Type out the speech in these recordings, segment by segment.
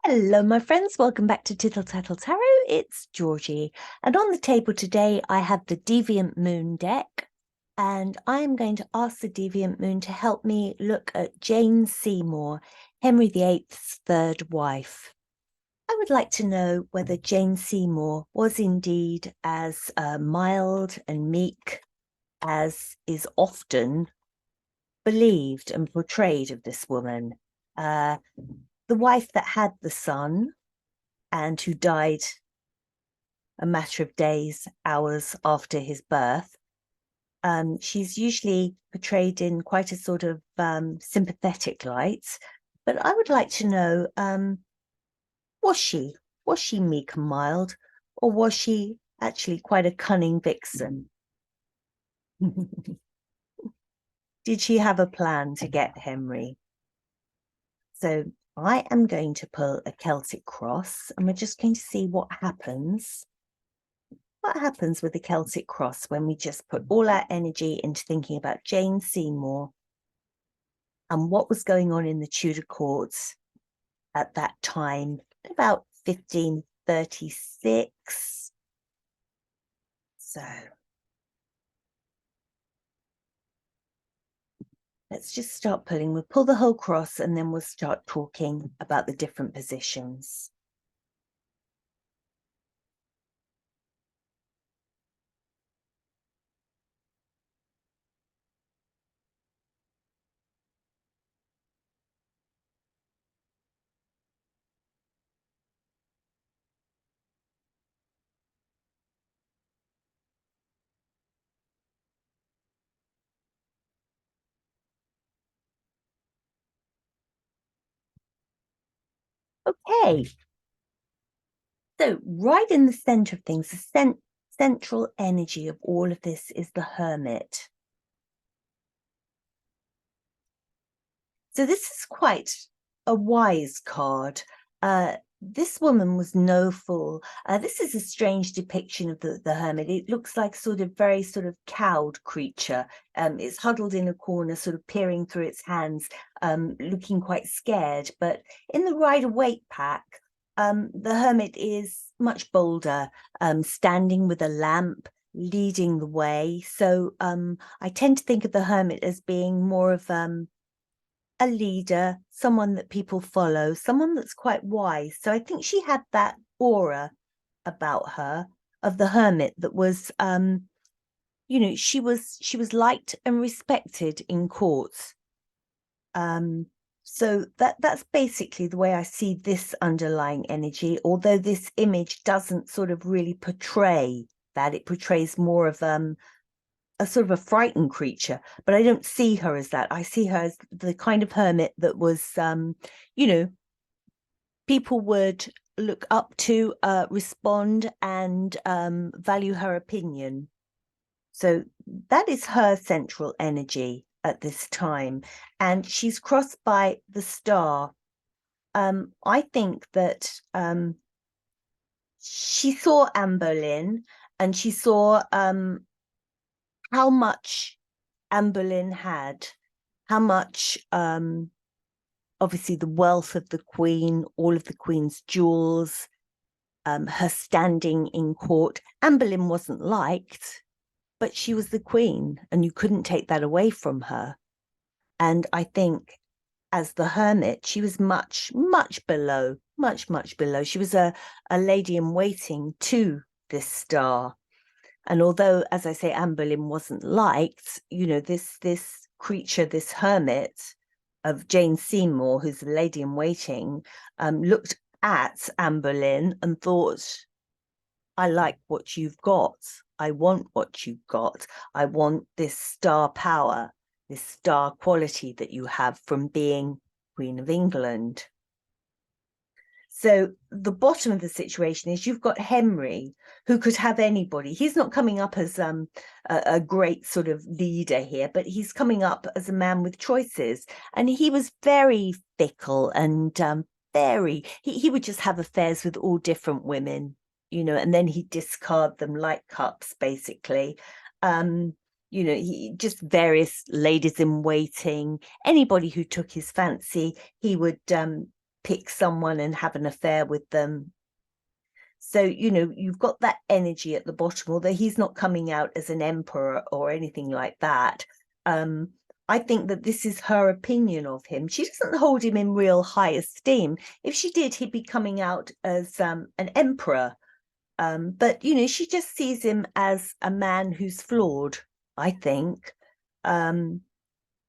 Hello, my friends. Welcome back to Tittle Tattle Tarot. It's Georgie. And on the table today, I have the Deviant Moon deck. And I am going to ask the Deviant Moon to help me look at Jane Seymour, Henry VIII's third wife. I would like to know whether Jane Seymour was indeed as mild and meek as is often believed and portrayed of this woman. The wife that had the son and who died a matter of days, hours after his birth. She's usually portrayed in quite a sort of sympathetic light, but I would like to know, was she meek and mild, or was she actually quite a cunning vixen? Did she have a plan to get Henry? So I am going to pull a Celtic cross, and we're just going to see what happens. What happens with the Celtic cross when we just put all our energy into thinking about Jane Seymour and what was going on in the Tudor courts at that time, about 1536. So let's just start pulling. We'll pull the whole cross and then we'll start talking about the different positions. Okay. So right in the center of things, the central energy of all of this is the Hermit. So this is quite a wise card. This woman was no fool. This is a strange depiction of the hermit. It looks like very sort of cowed creature. It's huddled in a corner, sort of peering through its hands, looking quite scared. But in the Rider-Waite pack, the hermit is much bolder, standing with a lamp, leading the way. So I tend to think of the hermit as being more of a leader, someone that people follow, someone that's quite wise. So I think she had that aura about her of the hermit that was, she was liked and respected in courts. So that's basically the way I see this underlying energy, although this image doesn't sort of really portray that. It portrays more of a sort of a frightened creature, but I don't see her as that. I see her as the kind of hermit that was, people would look up to, respond, and value her opinion. So that is her central energy at this time. And she's crossed by the star. I think that she saw Anne Boleyn and she saw how much Anne Boleyn had, how much, obviously the wealth of the Queen, all of the Queen's jewels, her standing in court. Anne Boleyn wasn't liked, but she was the Queen and you couldn't take that away from her. And I think as the hermit, she was much below. She was a lady in waiting to this star. And although, as I say, Anne Boleyn wasn't liked, this creature, this hermit of Jane Seymour, who's the lady in waiting, looked at Anne Boleyn and thought, I like what you've got. I want what you've got. I want this star power, this star quality that you have from being Queen of England. So the bottom of the situation is you've got Henry, who could have anybody. He's not coming up as a great sort of leader here, but he's coming up as a man with choices. And he was very fickle and he would just have affairs with all different women, and then he'd discard them like cups, basically. He just various ladies in waiting, anybody who took his fancy, he would pick someone and have an affair with them. So, you've got that energy at the bottom, although he's not coming out as an emperor or anything like that. I think that this is her opinion of him. She doesn't hold him in real high esteem. If she did, he'd be coming out as an emperor. But, she just sees him as a man who's flawed, I think.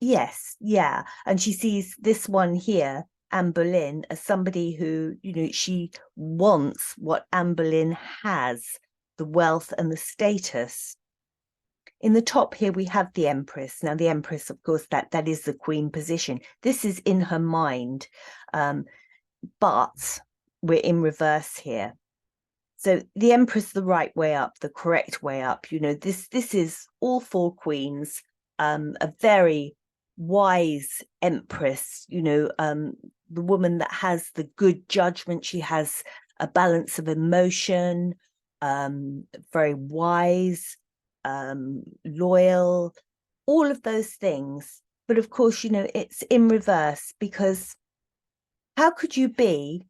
Yes, yeah. And she sees this one here, Anne Boleyn, as somebody who, she wants what Anne Boleyn has, the wealth and the status. In the top here, we have the Empress. Now, the Empress, of course, that is the Queen position. This is in her mind, but we're in reverse here. So the Empress, the right way up, the correct way up. This is all four queens, a very wise Empress, the woman that has the good judgment. She has a balance of emotion, very wise, loyal, all of those things. But of course, it's in reverse, because how could you be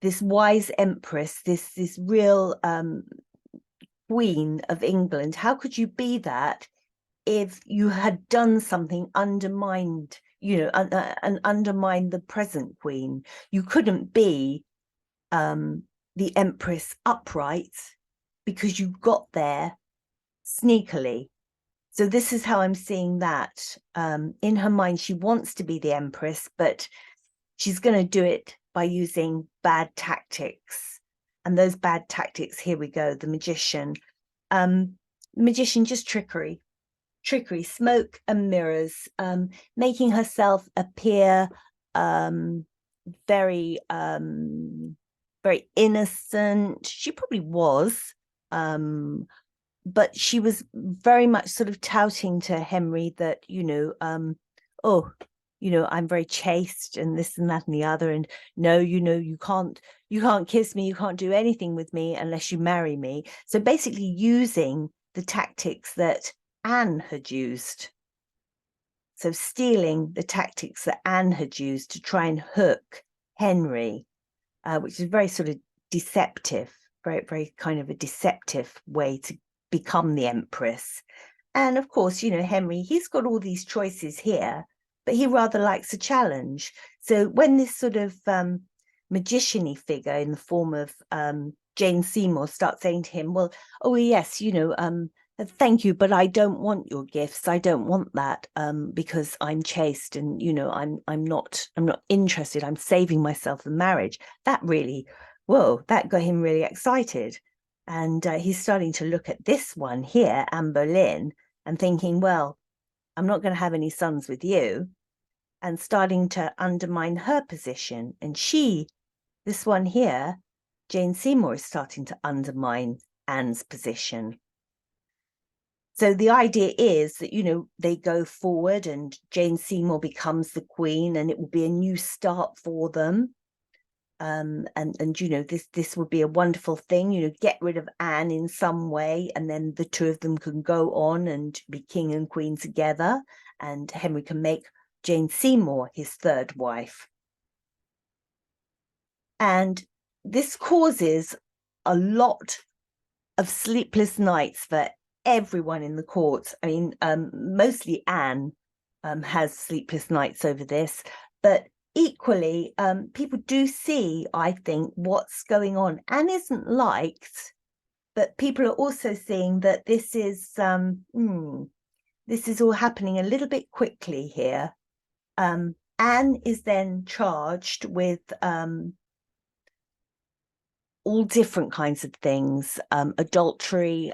this wise Empress, this real Queen of England? How could you be that if you had done something undermined, and undermined the present Queen? You couldn't be the Empress upright, because you got there sneakily. So this is how I'm seeing that. In her mind, she wants to be the Empress, but she's going to do it by using bad tactics. And those bad tactics, here we go, the magician. Magician, just trickery, smoke and mirrors, making herself appear very, very innocent. She probably was, but she was very much sort of touting to Henry that, oh, I'm very chaste and this and that and the other. And no, you can't kiss me. You can't do anything with me unless you marry me. So basically using the tactics that Anne had used. So stealing the tactics that Anne had used to try and hook Henry, which is very sort of deceptive, very, very kind of a deceptive way to become the Empress. And of course, Henry, he's got all these choices here, but he rather likes a challenge. So when this sort of magician-y figure in the form of Jane Seymour starts saying to him, well, oh yes, thank you, but I don't want your gifts. I don't want that, because I'm chaste and, I'm not interested. I'm saving myself the marriage. That really, whoa, that got him really excited. And he's starting to look at this one here, Anne Boleyn, and thinking, well, I'm not going to have any sons with you, and starting to undermine her position. And this one here, Jane Seymour, is starting to undermine Anne's position. So the idea is that, they go forward and Jane Seymour becomes the Queen, and it will be a new start for them. And this would be a wonderful thing, get rid of Anne in some way, and then the two of them can go on and be king and queen together, and Henry can make Jane Seymour his third wife. And this causes a lot of sleepless nights for everyone in the court. I mean, mostly Anne has sleepless nights over this, but equally, people do see, I think, what's going on. Anne isn't liked, but people are also seeing that this is all happening a little bit quickly here. Anne is then charged with all different kinds of things, adultery,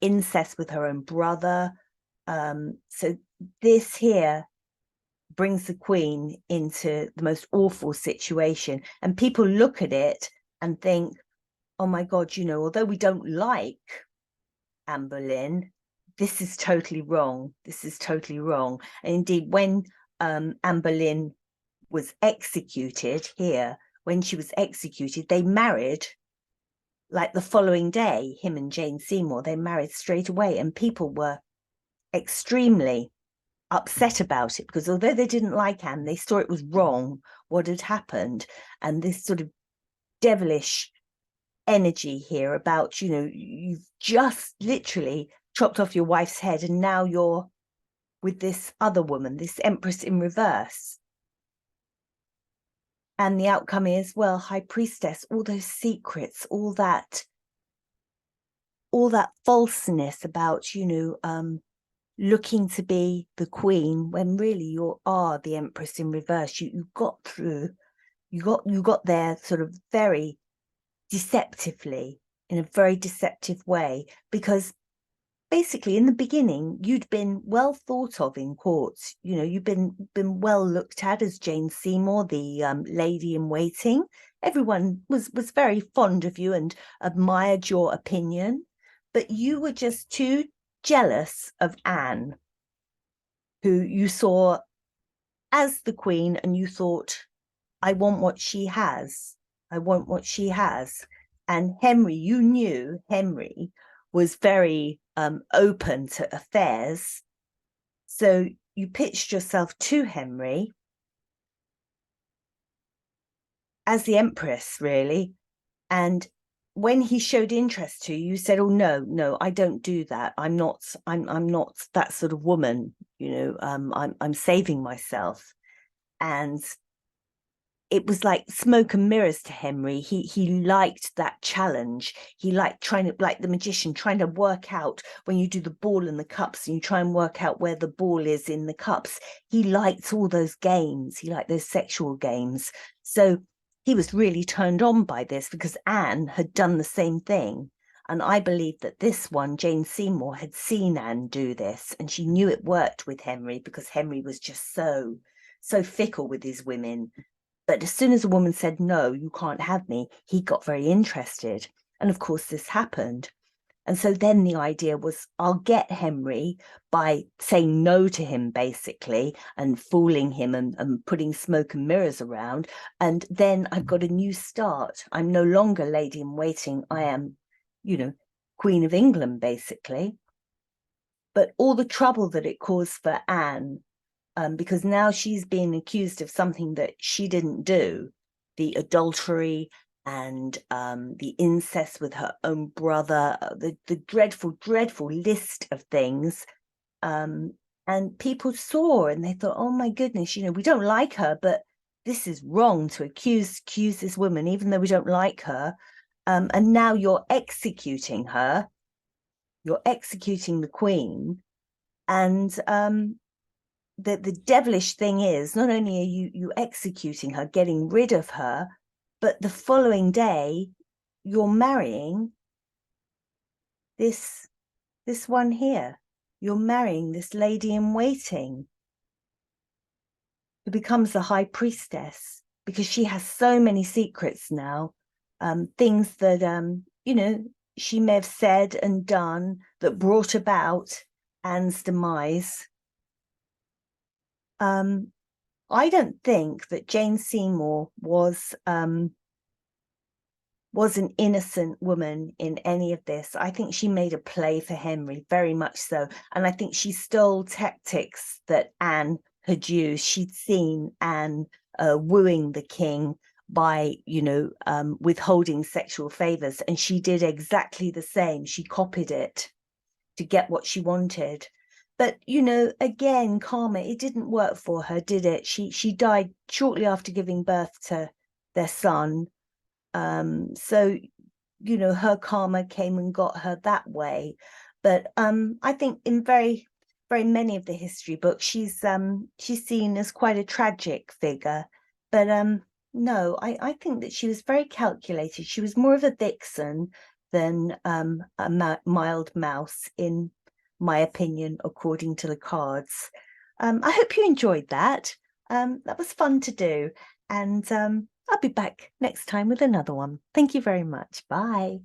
incest with her own brother. So this here brings the Queen into the most awful situation. And people look at it and think, oh my God, although we don't like Anne Boleyn, this is totally wrong. This is totally wrong. And indeed, when Anne Boleyn was executed here, when she was executed, they married like the following day, him and Jane Seymour, they married straight away, and people were extremely upset about it, because although they didn't like Anne, they saw it was wrong what had happened, and this sort of devilish energy here about, you know, you've just literally chopped off your wife's head and now you're with this other woman, this Empress in reverse. And the outcome is, well, High Priestess, all those secrets, all that falseness about, you know, looking to be the queen when really you are the Empress in reverse. You got through, you got there sort of very deceptively, in a very deceptive way, because basically in the beginning you'd been well thought of in courts. You know, you've been well looked at as Jane Seymour, the lady in waiting. Everyone was very fond of you and admired your opinion, but you were just too jealous of Anne, who you saw as the queen, and you thought, I want what she has. I want what she has. And Henry, you knew Henry was very open to affairs. So you pitched yourself to Henry as the Empress, really. And when he showed interest to you, you said, oh, no, I don't do that. I'm not that sort of woman. You know, I'm saving myself. And it was like smoke and mirrors to Henry. He liked that challenge. He liked trying to, like the magician, trying to work out when you do the ball and the cups and you try and work out where the ball is in the cups. He liked all those games. He liked those sexual games. So he was really turned on by this because Anne had done the same thing. And I believe that this one, Jane Seymour, had seen Anne do this, and she knew it worked with Henry because Henry was just so fickle with his women. But as soon as a woman said, no, you can't have me, he got very interested. And of course, this happened. And so then the idea was, I'll get Henry by saying no to him, basically, and fooling him and putting smoke and mirrors around. And then I've got a new start. I'm no longer lady in waiting. I am, you know, Queen of England, basically. But all the trouble that it caused for Anne, because now she's being accused of something that she didn't do, the adultery and the incest with her own brother, the dreadful, dreadful list of things. And people saw and they thought, oh my goodness, you know, we don't like her, but this is wrong to accuse this woman, even though we don't like her. And now you're executing her. You're executing the queen. And the devilish thing is, not only are you executing her, getting rid of her, but the following day you're marrying this one here. You're marrying this lady in waiting who becomes the high priestess, because she has so many secrets now, things that you know, she may have said and done that brought about Anne's demise. I don't think that Jane Seymour was an innocent woman in any of this. I think she made a play for Henry, very much so. And I think she stole tactics that Anne had used. She'd seen Anne wooing the king by, you know, withholding sexual favors. And she did exactly the same. She copied it to get what she wanted. But, you know, again, karma, it didn't work for her, did it? She died shortly after giving birth to their son. So, you know, her karma came and got her that way. But I think in very, very many of the history books, she's seen as quite a tragic figure. But no, I think that she was very calculated. She was more of a vixen than a mild mouse, in my opinion, according to the cards. I hope you enjoyed that. That was fun to do. And I'll be back next time with another one. Thank you very much. Bye.